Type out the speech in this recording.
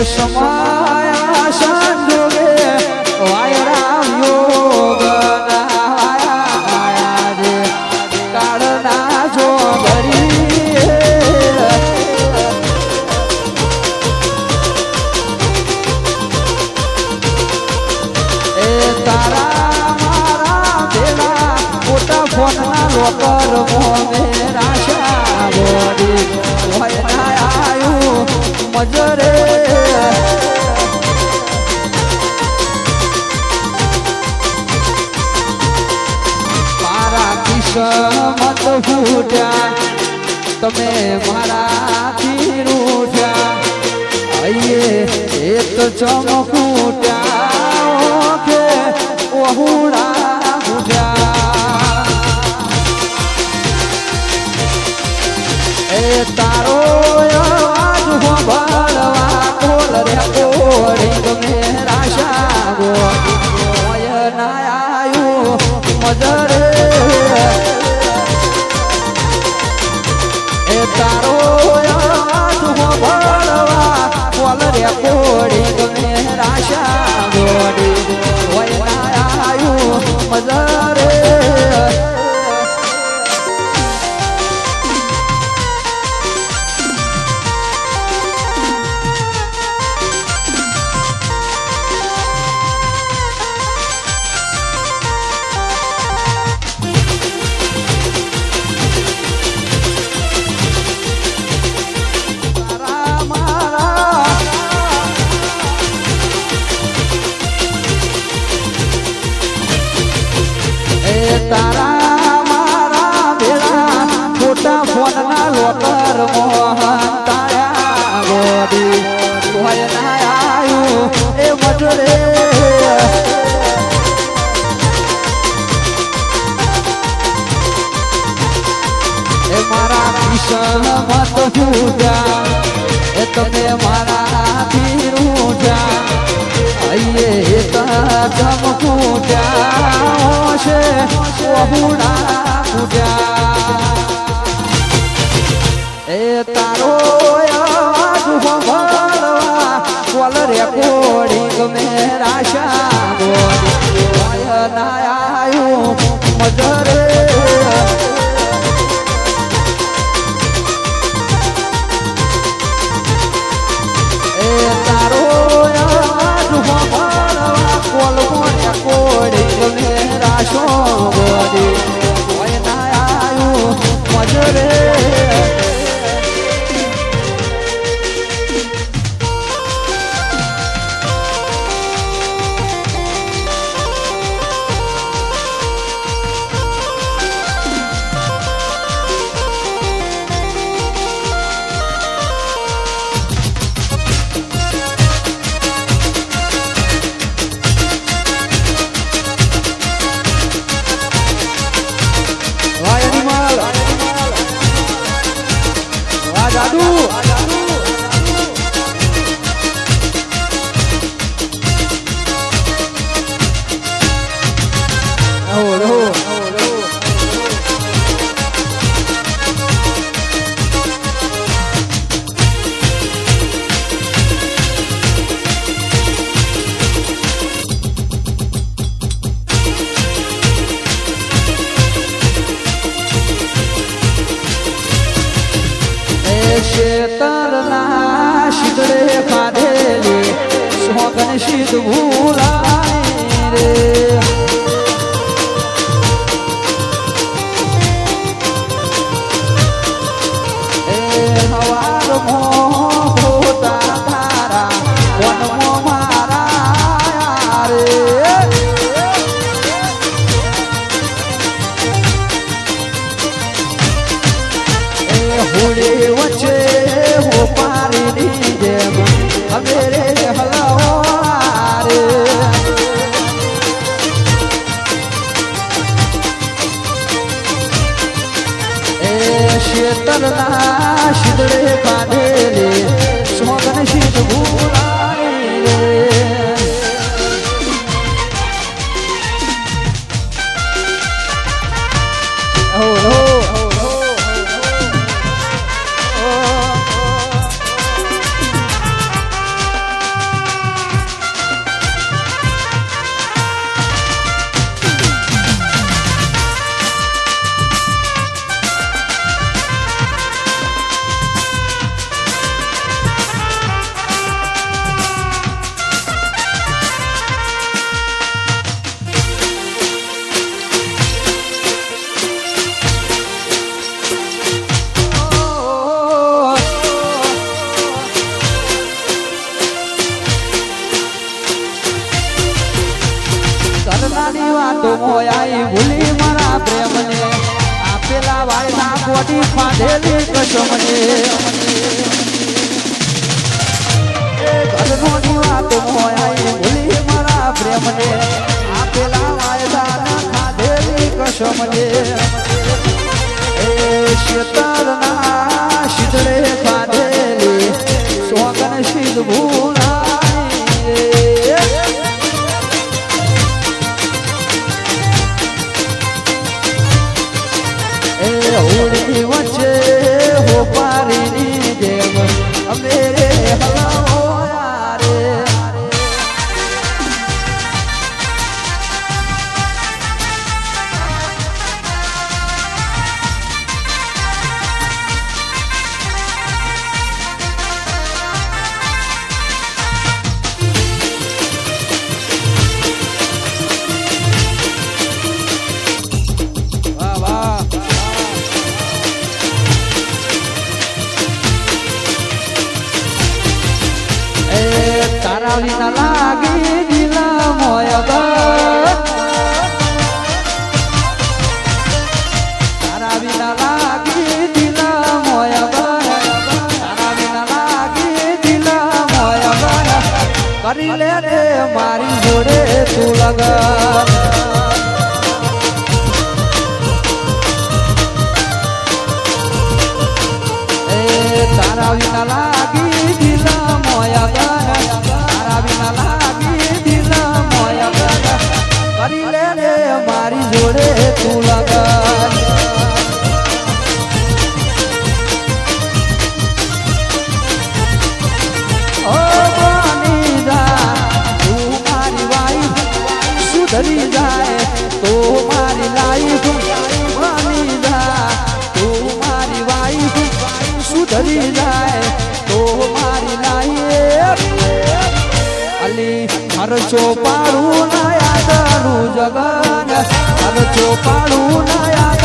समाया संजोगे वायराम योग आया रे काढना जो घरी ए तारा मारा बेला मोटा फोनना लोकर मोमे राशा बोडी होयना आयु मजरे मत फूट्या तमे माराथी रूठ्या आइए एक चमकूट्या ओके ओहुड़ा फूट्या ए तारो आज हो भरवा कोल रे कोड़ी गमे राशा गोडी मोयना आयु मजरे तारो याद हो भरवा कोल रे कोड़ी गमे राशा गोडी होयना आयु मजरे तारा मारा बेड़ा छोटा फोन ना लोकर मोहन ताया गोडी होयना आयु ए मजरे ए मारा किशन मत फूट्या ए तमे मारा फिर उठ्या आइए चमकूट्या से ओहुड़ा फूट्या ए तारो आज हो भरवा कोल रे कोड़ी गमे राशा गोडी होयना आयु मजरे कोड़ी गमे राशो गोडी होयना आयु मजरे शेतरना शिदळे खाधेले सोगन शीत भूलाय रे ए हवार मोह होता तारा वन मो मारा रे ए होळे वचे हो पारी दीजे मेरे हलवारे વાતો મોયાઈ ભૂલી મારા પ્રેમને આપેલા વાયદા કોટી ફાધેલી કસમને ઘરનો વાતો મોયાઈ ભૂલી મારા પ્રેમને આપેલા વાયદા ખાધેલી કસમને શેતરના શીતળે ખાધેલી સોગન શીત ભૂલાઈ હોળી વચ્ચે હોપારીની જેમ અમે હલાવ્યા રે તારા વિના લાગી દિલા મોય તારા વિના લાગી દિલા મોય તારા વિના લાગી દિલા મોય કરી લે રે મારી જોડે તું લગન તારા વિના લાગી દિલા મોય કરી લે રે મારી જોડે તું લગન ઓ બની જા તું મારી વાઈફ સુધરી જાય તો મારી લાઈફ બની જા તું મારી વાઈફ સુધરી જાય તો મારી લાઈફ અલી ખર્ચો પાડું ના યાદ જગન ખર્ચો પાડું ના યાદ